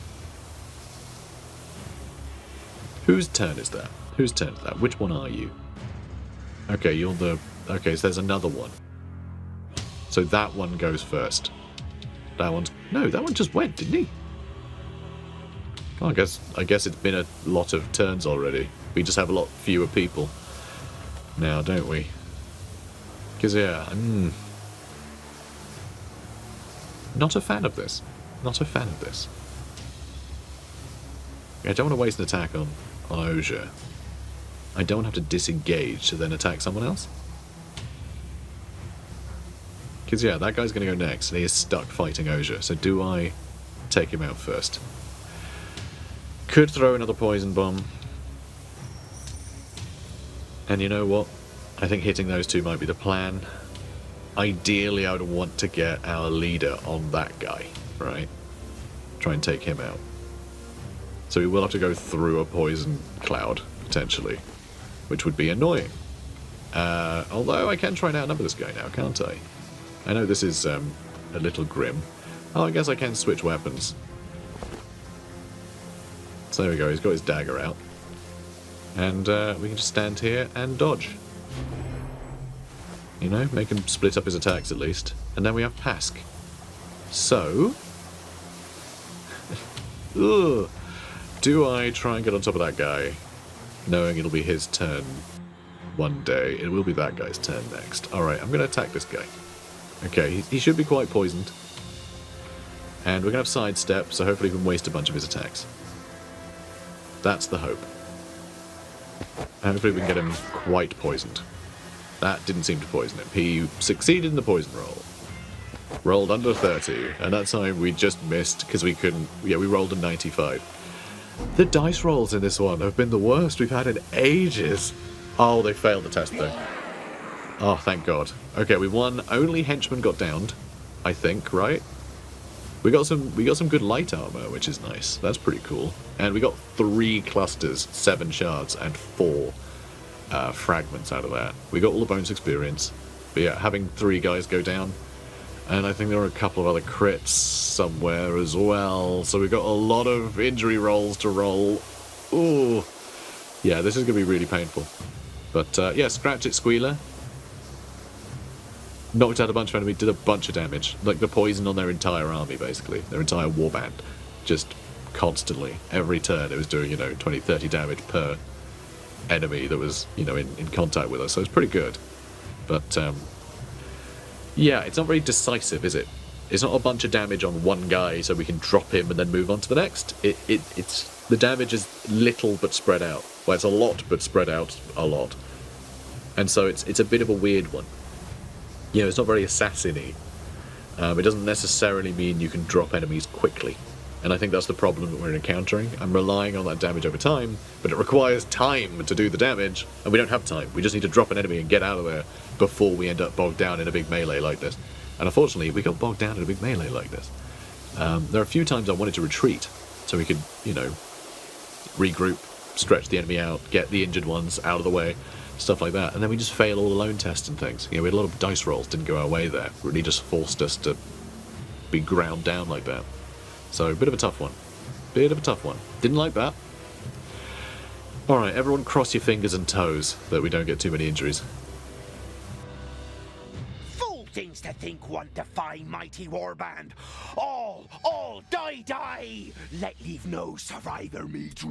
Speaker 1: Whose turn is that? Whose turn is that? Which one are you? Okay, you're the... Okay, so there's another one. So that one goes first. That one's... No, that one just went, didn't he? Oh, I guess it's been a lot of turns already. We just have a lot fewer people now, don't we? Because, yeah, not a fan of this. Not a fan of this. I don't want to waste an attack on Osier. I don't have to disengage to then attack someone else. Because, yeah, that guy's going to go next, and he is stuck fighting Osier. So do I take him out first? Could throw another poison bomb. And you know what? I think hitting those two might be the plan. Ideally, I would want to get our leader on that guy, right? Try and take him out. So we will have to go through a poison cloud, potentially. Which would be annoying. Although I can try and outnumber this guy now, can't I? I know this is a little grim. Oh, I guess I can switch weapons. So there we go, he's got his dagger out. And we can just stand here and dodge. You know, make him split up his attacks at least. And then we have Pask. So... Ugh. Do I try and get on top of that guy, knowing it'll be his turn one day? It will be that guy's turn next. Alright, I'm going to attack this guy. Okay, he should be quite poisoned. And we're going to have sidestep, so hopefully we can waste a bunch of his attacks. That's the hope. Hopefully we can get him quite poisoned. That didn't seem to poison him. He succeeded in the poison roll. Rolled under 30, and that time we just missed because we couldn't... Yeah, we rolled a 95. The dice rolls in this one have been the worst we've had in ages. Oh, they failed the test though. Oh, thank God. Okay, we won. Only henchmen got downed, I think, right? We got some good light armor, which is nice. That's pretty cool. And we got 3 clusters, 7 shards, and 4 fragments out of that. We got all the bonus experience. But yeah, having 3 guys go down. And I think there are a couple of other crits somewhere as well. So we've got a lot of injury rolls to roll. Ooh. Yeah, this is going to be really painful. But yeah, Scratch It Squealer. Knocked out a bunch of enemies, did a bunch of damage. Like the poison on their entire army, basically. Their entire warband. Just constantly. Every turn it was doing, 20, 30 damage per enemy that was, in contact with us. So it's pretty good. But, yeah, it's not very decisive, is it? It's not a bunch of damage on one guy so we can drop him and then move on to the next. It's the damage is little but spread out. Well, it's a lot but spread out a lot. And so it's a bit of a weird one. It's not very assassin-y. It doesn't necessarily mean you can drop enemies quickly. And I think that's the problem that we're encountering. I'm relying on that damage over time, but it requires time to do the damage, and we don't have time. We just need to drop an enemy and get out of there before we end up bogged down in a big melee like this. And unfortunately, we got bogged down in a big melee like this. There are a few times I wanted to retreat, so we could, regroup, stretch the enemy out, get the injured ones out of the way, stuff like that. And then we just fail all the lone tests and things. We had a lot of dice rolls, didn't go our way there. Really just forced us to be ground down like that. So, a bit of a tough one. Didn't like that. Alright, everyone cross your fingers and toes that we don't get too many injuries.
Speaker 3: Fool things to think one defy mighty warband. All, die. Let leave no survivor meet.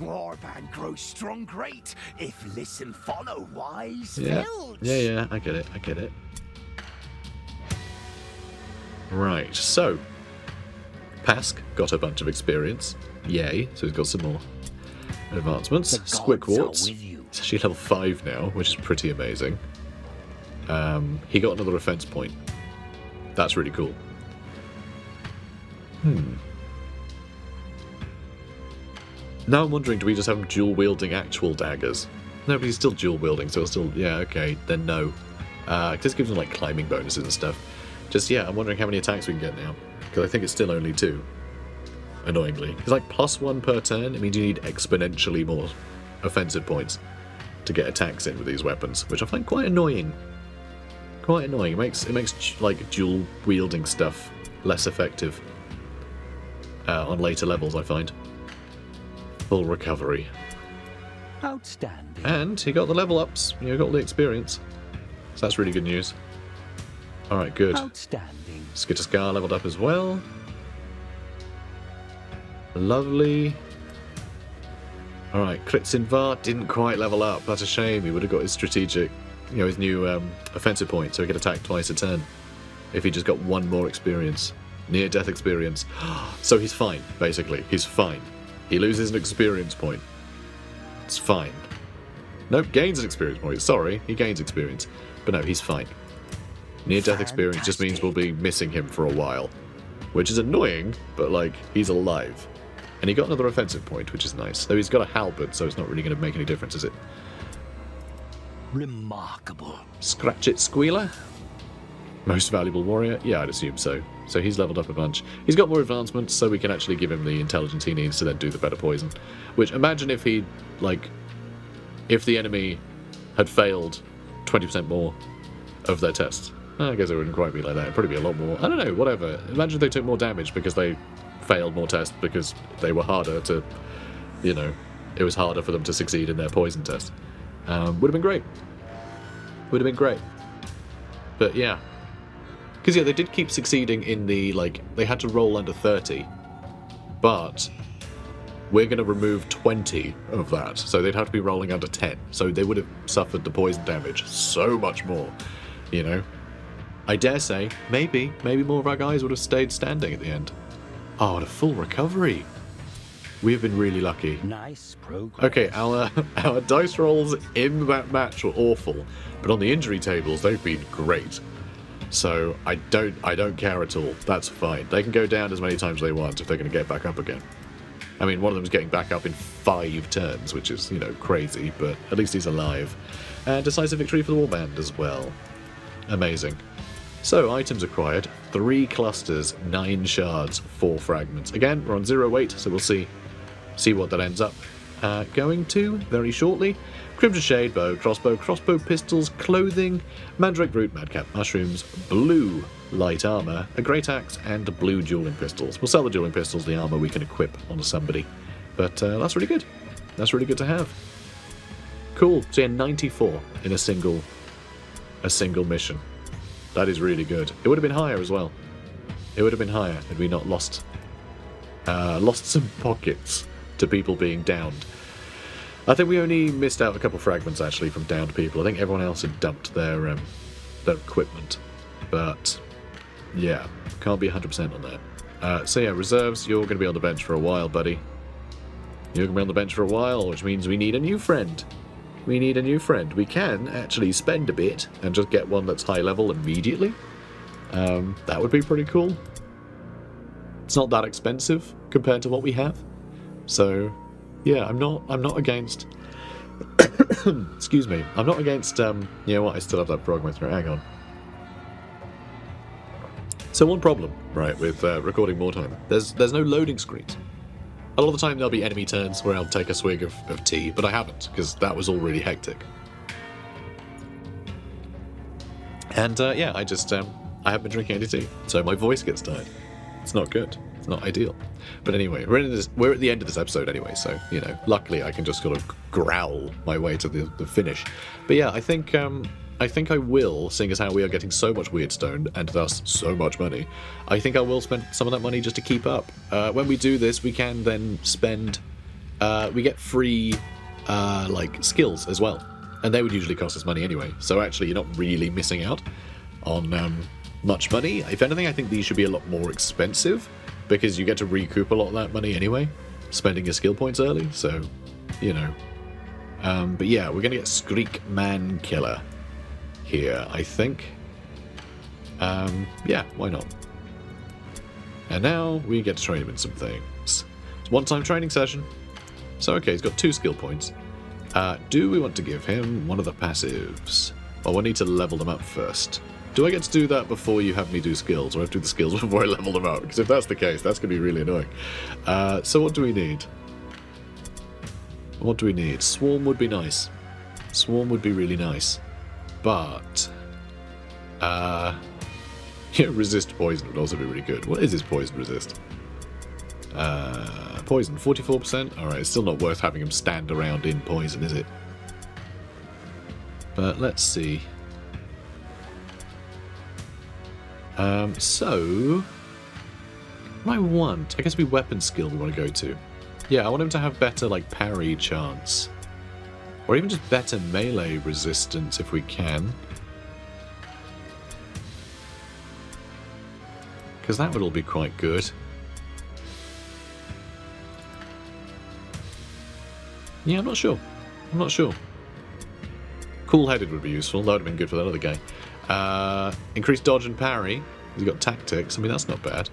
Speaker 3: Warband grows strong great, if listen follow wise filch.
Speaker 1: Yeah, I get it. Right, so Pask got a bunch of experience. Yay, so he's got some more advancements. Squickwarts. He's actually level 5 now, which is pretty amazing. He got another offense point. That's really cool. Now I'm wondering, do we just have him dual-wielding actual daggers? No, but he's still dual-wielding, so it's still... Yeah, okay, then no. This gives him, like, climbing bonuses and stuff. I'm wondering how many attacks we can get now. Because I think it's still only 2. Annoyingly. It's like +1 per turn. It means you need exponentially more offensive points to get attacks in with these weapons, which I find quite annoying. It makes like dual wielding stuff less effective on later levels, I find. Full recovery.
Speaker 2: Outstanding.
Speaker 1: And he got the level ups. Got all the experience. So that's really good news. Alright, good.
Speaker 2: Outstanding.
Speaker 1: Skitterskar leveled up as well. Lovely. Alright, Kritzinvar didn't quite level up. That's a shame. He would have got his strategic, his new offensive point, so he could attack twice a turn if he just got 1 more experience. Near-death experience. So he's fine, basically. He's fine. He loses an experience point. It's fine. Nope, gains an experience point. Sorry, he gains experience. But no, he's fine. Near-death experience just means we'll be missing him for a while. Which is annoying, but, he's alive. And he got another offensive point, which is nice. Though he's got a halberd, so it's not really going to make any difference, is it?
Speaker 2: Remarkable.
Speaker 1: Scratch It Squealer? Most valuable warrior? Yeah, I'd assume so. So he's leveled up a bunch. He's got more advancements, so we can actually give him the intelligence he needs to then do the better poison. Which, imagine if he, if the enemy had failed 20% more of their tests. I guess it wouldn't quite be like that. It'd probably be a lot more. I don't know, whatever. Imagine if they took more damage because they failed more tests because they were harder to, it was harder for them to succeed in their poison test. Would have been great. But yeah. Because, they did keep succeeding in the, they had to roll under 30. But we're going to remove 20 of that. So they'd have to be rolling under 10. So they would have suffered the poison damage so much more, I dare say, maybe more of our guys would have stayed standing at the end. Oh, and a full recovery. We have been really lucky.
Speaker 2: Nice progress.
Speaker 1: Okay, our dice rolls in that match were awful, but on the injury tables they've been great. So I don't care at all. That's fine. They can go down as many times as they want if they're going to get back up again. I mean, one of them's getting back up in 5 turns, which is, crazy, but at least he's alive. And decisive victory for the warband as well. Amazing. So, items acquired, 3 clusters, 9 shards, 4 fragments. Again, we're on 0 weight, so we'll see what that ends up. going to very shortly. Crimson Shade, bow, crossbow pistols, clothing, mandrake root, madcap mushrooms, blue light armor, a great axe, and blue dueling pistols. We'll sell the dueling pistols, the armor we can equip onto somebody. But that's really good. That's really good to have. Cool. So yeah, 94 in a single mission. That is really good. It would have been higher as well. It would have been higher had we not lost some pockets to people being downed. I think we only missed out a couple fragments actually from downed people. I think everyone else had dumped their equipment. But yeah, can't be 100% on that. So yeah, reserves, you're going to be on the bench for a while, buddy. You're going to be on the bench for a while, which means we need a new friend. We need a new friend. We can actually spend a bit and just get one that's high level immediately. That would be pretty cool. It's not that expensive compared to what we have. So yeah, I'm not against excuse me. I'm not against you know what, I still have that frog in my throat. Hang on. So one problem, right, with recording Mordheim, there's no loading screens. A lot of the time there'll be enemy turns where I'll take a swig of tea, but I haven't, because that was all really hectic. And yeah, I haven't been drinking any tea, so my voice gets tired. It's not good. It's not ideal. But anyway, we're at the end of this episode anyway, so, you know, luckily I can just sort of growl my way to the finish. But yeah, I think I will, seeing as how we are getting so much Weirdstone, and thus so much money, I think I will spend some of that money just to keep up. When we do this, we can then spend... we get free, like, skills as well. And they would usually cost us money anyway. So actually, you're not really missing out on much money. If anything, I think these should be a lot more expensive, because you get to recoup a lot of that money anyway, spending your skill points early, so, you know. But yeah, we're going to get Skreek Man Killer here, I think. Yeah, why not? And now we get to train him in some things. It's a one-time training session. So okay, he's got 2 skill points. Do we want to give him one of the passives? Well, we need to level them up first. Do I get to do that before you have me do skills, or I have to do the skills before I level them up? Because if that's the case, that's going to be really annoying. So what do we need? What do we need? Swarm would be nice. Swarm would be really nice. But, yeah, resist poison would also be really good. What is his poison resist? Poison, 44%? Alright, it's still not worth having him stand around in poison, is it? But let's see. So, what I want, I guess we weapon skill we want to go to. Yeah, I want him to have better, like, parry chance. Or even just better melee resistance if we can. Because that would all be quite good. Yeah, I'm not sure. I'm not sure. Cool-headed would be useful. That would have been good for that other guy. Increased dodge and parry. He's got tactics. I mean, that's not bad.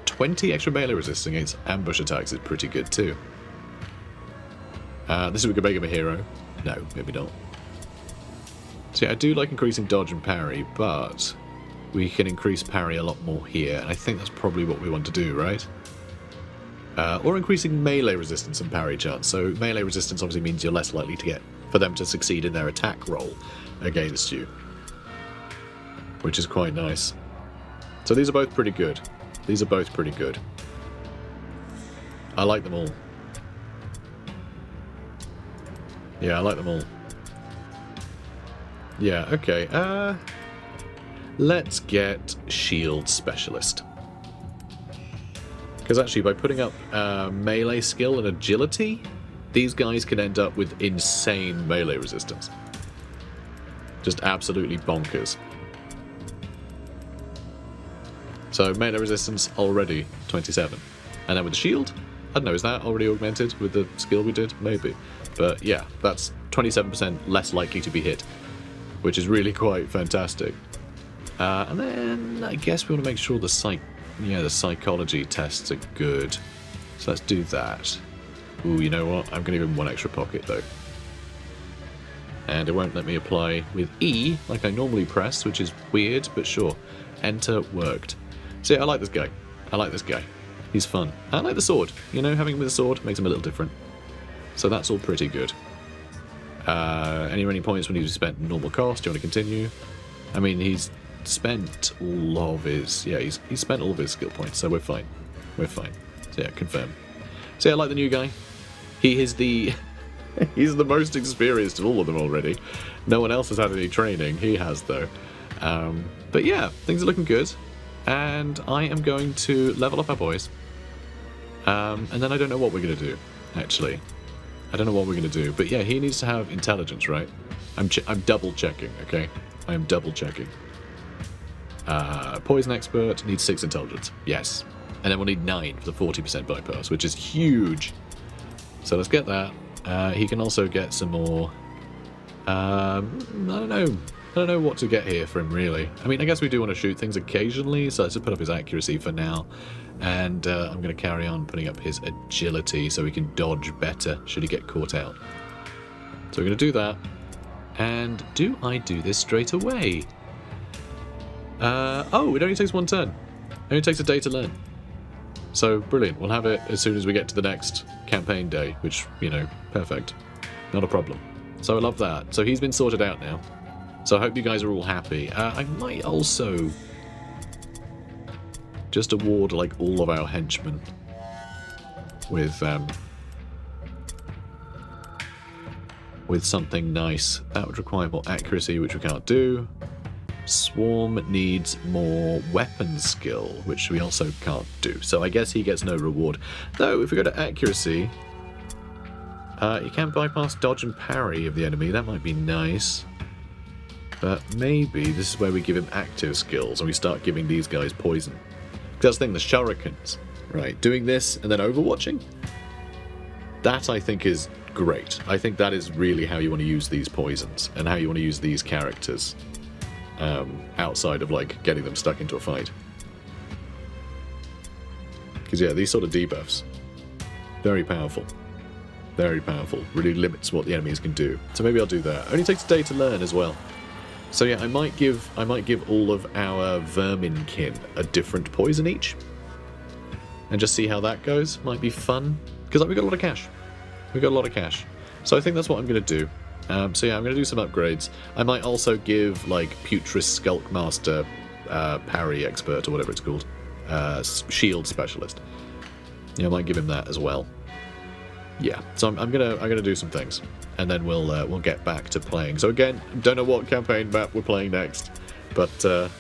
Speaker 1: 20 extra melee resistance against ambush attacks is pretty good too. This is we could make him a hero. No, maybe not. So yeah, I do like increasing dodge and parry, but we can increase parry a lot more here, and I think that's probably what we want to do, right? Or increasing melee resistance and parry chance. So melee resistance obviously means you're less likely to get for them to succeed in their attack roll against you, which is quite nice. So these are both pretty good. These are both pretty good. I like them all. Yeah, I like them all. Yeah, okay. Let's get Shield Specialist. Because actually, by putting up melee skill and agility, these guys can end up with insane melee resistance. Just absolutely bonkers. So melee resistance already 27. And then with the shield, I don't know, is that already augmented with the skill we did? Maybe. But yeah, that's 27% less likely to be hit, which is really quite fantastic. And then I guess we want to make sure the psychology tests are good. So let's do that. Ooh, you know what? I'm going to give him one extra pocket though. And it won't let me apply with E like I normally press, which is weird, but sure. Enter worked. So yeah, I like this guy. I like this guy. He's fun. I like the sword. You know, having him with a sword makes him a little different. So that's all pretty good. Any remaining points when he was spent normal cost? Do you want to continue? I mean, he's spent all of his... Yeah, he's spent all of his skill points, so we're fine. We're fine. So yeah, confirm. So yeah, I like the new guy. He is the... he's the most experienced of all of them already. No one else has had any training. He has, though. But yeah, things are looking good. And I am going to level up our boys. And then I don't know what we're going to do, actually. I don't know what we're going to do. But yeah, he needs to have intelligence, right? I'm double checking, okay? I am double checking. Poison expert needs 6 intelligence. Yes. And then we'll need 9 for the 40% bypass, which is huge. So let's get that. He can also get some more... I don't know. I don't know what to get here for him, really. I mean, I guess we do want to shoot things occasionally, so let's just put up his accuracy for now. And I'm going to carry on putting up his agility so he can dodge better should he get caught out. So we're going to do that. And do I do this straight away? Oh, it only takes 1 turn. It only takes a day to learn. So, brilliant. We'll have it as soon as we get to the next campaign day, which, you know, perfect. Not a problem. So I love that. So he's been sorted out now. So I hope you guys are all happy. I might also just award like all of our henchmen with something nice. That would require more accuracy, which we can't do. Swarm needs more weapon skill, which we also can't do. So I guess he gets no reward. Though if we go to accuracy, you can bypass dodge and parry of the enemy. That might be nice. But maybe this is where we give him active skills and we start giving these guys poison. Because that's the thing, the shurikens, right? Doing this and then overwatching? That, I think, is great. I think that is really how you want to use these poisons and how you want to use these characters outside of, like, getting them stuck into a fight. Because, yeah, these sort of debuffs, very powerful. Very powerful. Really limits what the enemies can do. So maybe I'll do that. Only takes a day to learn as well. So yeah, I might give all of our verminkin a different poison each, and just see how that goes. Might be fun because we've got a lot of cash. We've got a lot of cash, so I think that's what I'm going to do. So yeah, I'm going to do some upgrades. I might also give like Putris Skulk Master, Parry Expert or whatever it's called, Shield Specialist. Yeah, I might give him that as well. Yeah, so I'm gonna do some things, and then we'll get back to playing. So again, don't know what campaign map we're playing next, but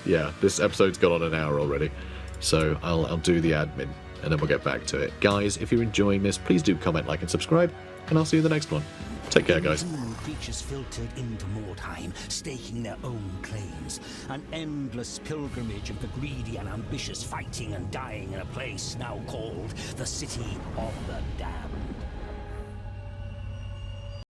Speaker 1: yeah, this episode's got on an hour already, so I'll do the admin, and then we'll get back to it. Guys, if you're enjoying this, please do comment, like, and subscribe, and I'll see you in the next one. Take care, guys.
Speaker 2: Creatures filtered into Mordheim, staking their own claims. An endless pilgrimage of the greedy and ambitious fighting and dying in a place now called the City of the Damned.